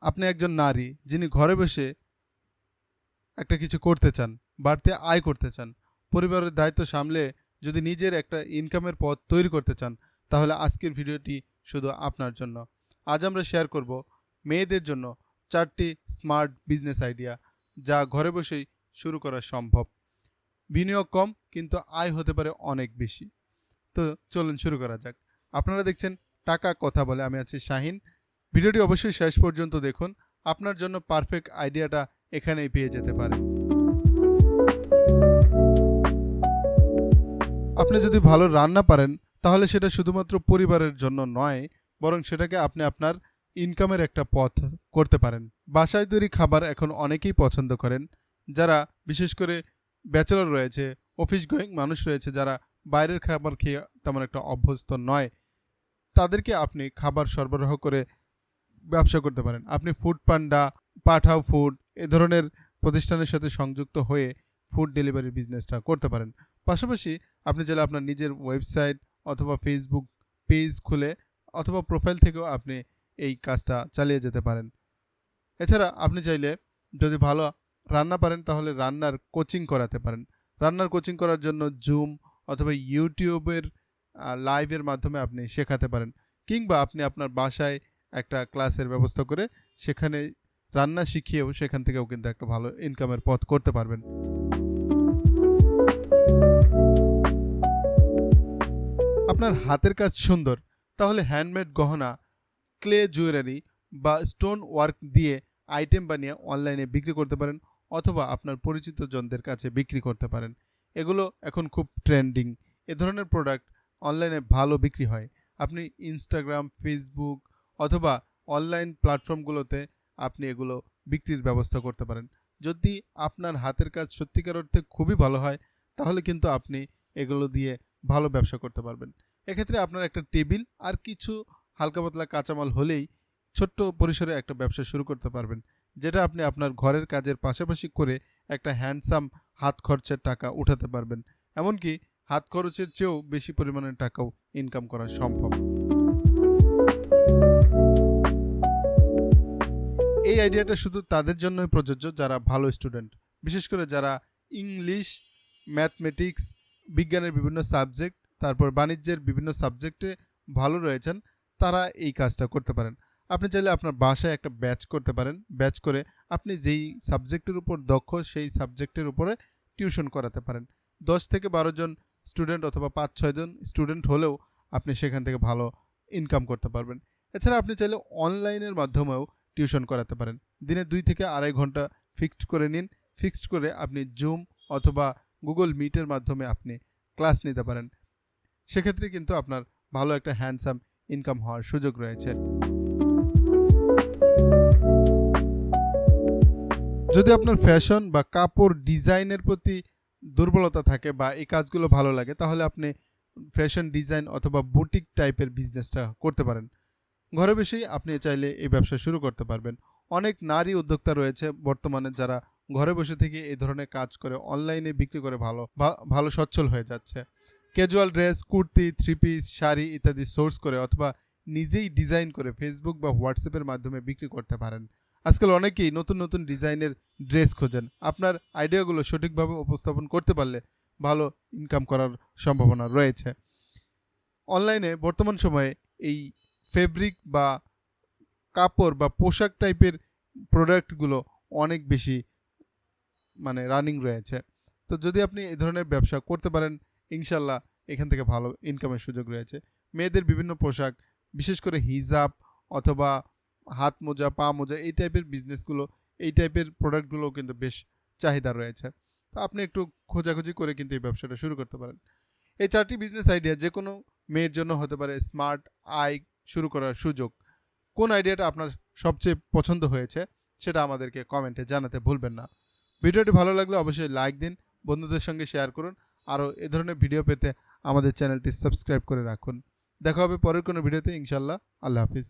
আপনি একজন নারী যিনি ঘরে বসে একটা কিছু করতে চান, বাড়তি আয় করতে চান, পরিবারের দায়িত্ব সামলে যদি নিজের একটা ইনকামের পথ তৈরি করতে চান, তাহলে আজকের ভিডিওটি শুধু আপনার জন্য। আজ আমরা শেয়ার করব মেয়েদের জন্য 4টি স্মার্ট বিজনেস আইডিয়া, যা ঘরে বসেই শুরু করা সম্ভব। বিনিয়োগ কম, কিন্তু আয় হতে পারে অনেক বেশি। তো চলুন শুরু করা যাক। আপনারা দেখছেন টাকা কথা বলে, আমি আছি শাহিন। ভিডিওটি অবশ্যই শেষ পর্যন্ত দেখুন, আপনার জন্য পারফেক্ট আইডিয়াটা এখানেই পেয়ে যেতে পারে। আপনি যদি ভালো রান্না পারেন, তাহলে সেটা শুধুমাত্র পরিবারের জন্য নয়, বরং সেটাকে আপনি আপনার ইনকামের একটা পথ করতে পারেন। বাসায় তৈরি খাবার এখন অনেকেই পছন্দ করেন। যারা বিশেষ করে ব্যাচেলর রয়েছে, অফিস গোয়িং মানুষ রয়েছে, যারা বাইরের খাবার খেয়ে তেমন একটা অভ্যস্ত নয়, তাদেরকে আপনি খাবার সরবরাহ করে ব্যবসা করতে পারেন। আপনি ফুড পান্ডা, পাঠাও ফুড এ ধরনের প্রতিষ্ঠানের সাথে সংযুক্ত হয়ে ফুড ডেলিভারি বিজনেসটা করতে পারেন। পাশাপাশি আপনি চাইলে আপনার নিজের ওয়েবসাইট অথবা ফেসবুক পেজ খুলে অথবা প্রোফাইল থেকেও আপনি এই কাজটা চালিয়ে যেতে পারেন। এছাড়া আপনি চাইলে যদি ভালো রান্না পারেন, তাহলে রান্নার কোচিং করাতে পারেন। রান্নার কোচিং করার জন্য জুম অথবা ইউটিউবের লাইভের মাধ্যমে আপনি শেখাতে পারেন, কিংবা আপনি আপনার বাসায় একটা ক্লাসের ব্যবস্থা করে সেখানে রান্না শিখিয়েও সেখান থেকেও কিন্তু একটা ভালো ইনকামের পথ করতে পারবেন। আপনার হাতের কাজ সুন্দর, তাহলে হ্যান্ডমেড গহনা, ক্লে জুয়েলারি বা স্টোন ওয়ার্ক দিয়ে আইটেম বানিয়ে অনলাইনে বিক্রি করতে পারেন, অথবা আপনার পরিচিত জনদের কাছে বিক্রি করতে পারেন। এগুলো এখন খুব ট্রেন্ডিং। এ ধরনের প্রোডাক্ট অনলাইনে ভালো বিক্রি হয়। আপনি ইনস্টাগ্রাম, ফেসবুক অথবা অনলাইন প্ল্যাটফর্মগুলোতে আপনি এগুলো বিক্রির ব্যবস্থা করতে পারেন। যদি আপনার হাতের কাজ সত্যিকার অর্থে খুবই ভালো হয়, তাহলে কিন্তু আপনি এগুলো দিয়ে ভালো ব্যবসা করতে পারবেন। এক্ষেত্রে আপনার একটা টেবিল আর কিছু হালকা পাতলা কাঁচামাল হলেই ছোট্ট পরিসরে একটা ব্যবসা শুরু করতে পারবেন, যেটা আপনি আপনার ঘরের কাজের পাশাপাশি করে একটা হ্যান্ডসাম হাত খরচের টাকা উঠাতে পারবেন। এমনকি হাত খরচের চেয়েও বেশি পরিমাণের টাকাও ইনকাম করা সম্ভব। এই আইডিয়াটা শুধু তাদের জন্যই প্রযোজ্য যারা ভালো স্টুডেন্ট, বিশেষ করে যারা ইংলিশ, ম্যাথমেটিক্স, বিজ্ঞানের বিভিন্ন সাবজেক্ট, তারপর বাণিজ্যের বিভিন্ন সাবজেক্টে ভালো রয়েছেন, তারা এই কাজটা করতে পারেন। আপনি চাইলে আপনার বাসায় একটা ব্যাচ করতে পারেন। ব্যাচ করে আপনি যেই সাবজেক্টের উপর দক্ষ, সেই সাবজেক্টের উপরে টিউশন করাতে পারেন। 10 থেকে 12 জন স্টুডেন্ট অথবা 5-6 জন স্টুডেন্ট হলেও আপনি সেখান থেকে ভালো ইনকাম করতে পারবেন। এছাড়া আপনি চাইলে অনলাইনের মাধ্যমেও টিউশন করাতে পারেন। দিনে 2 থেকে 2.5 ঘন্টা ফিক্সড করে নিন। ফিক্সড করে আপনি জুম অথবা গুগল মিটের মাধ্যমে আপনি ক্লাস নিতে পারেন। সেক্ষেত্রে কিন্তু আপনার ভালো একটা হ্যান্ডসাম ইনকাম হওয়ার সুযোগ রয়েছে। যদি আপনার ফ্যাশন বা কাপড় ডিজাইনের প্রতি দুর্বলতা থাকে বা এই কাজগুলো ভালো লাগে, তাহলে আপনি ফ্যাশন ডিজাইন অথবা বুটিক টাইপের বিজনেসটা করতে পারেন। ঘরে বসেই আপনি চাইলে এই ব্যবসা শুরু করতে পারবেন। অনেক নারী উদ্যোক্তা রয়েছে বর্তমানে, যারা ঘরে বসে থেকে এই ধরনের কাজ করে অনলাইনে বিক্রি করে ভালো সচ্ছল হয়ে যাচ্ছে। Casual dress, kurti, three piece, sari ইত্যাদি সোর্স করে অথবা নিজেই ডিজাইন করে ফেসবুক বা হোয়াটসঅ্যাপের মাধ্যমে বিক্রি করতে পারেন। আজকাল অনেকেই নতুন নতুন ডিজাইনের ড্রেস খোঁজেন। আপনার আইডিয়াগুলো সঠিকভাবে উপস্থাপন করতে পারলে ভালো ইনকাম করার সম্ভাবনা রয়েছে। অনলাইনে বর্তমান সময়ে এই ফেব্রিক বা কাপড় বা পোশাক টাইপের প্রোডাক্টগুলো অনেক বেশি রানিং রয়েছে। তো যদি আপনি এই ধরনের ব্যবসা করতে পারেন, ইনশাল্লাহ এখান থেকে ভালো ইনকামের সুযোগ রয়েছে। মেয়েদের বিভিন্ন পোশাক, বিশেষ করে হিজাব অথবা হাত মোজা, পা মোজা, এই টাইপের বিজনেসগুলো, এই টাইপের প্রোডাক্টগুলো কিন্তু বেশ চাহিদা রয়েছে। তো আপনি একটু খোঁজাখুঁজি করে কিন্তু এই ব্যবসাটা শুরু করতে পারেন। এই 4টি বিজনেস আইডিয়া যে কোনো মেয়ের জন্য হতে পারে স্মার্ট আয় শুরু করার সুযোগ। কোন আইডিয়াটা আপনার সবচেয়ে পছন্দ হয়েছে সেটা আমাদেরকে কমেন্টে জানাতে ভুলবেন না। ভিডিওটি ভালো লাগলে অবশ্যই লাইক দিন, বন্ধুদের সঙ্গে শেয়ার করুন। আরও এ ধরনের ভিডিও পেতে আমাদের চ্যানেলটি সাবস্ক্রাইব করে রাখুন। দেখা হবে পরের কোনো ভিডিওতে, ইনশাল্লাহ। আল্লাহ হাফিজ।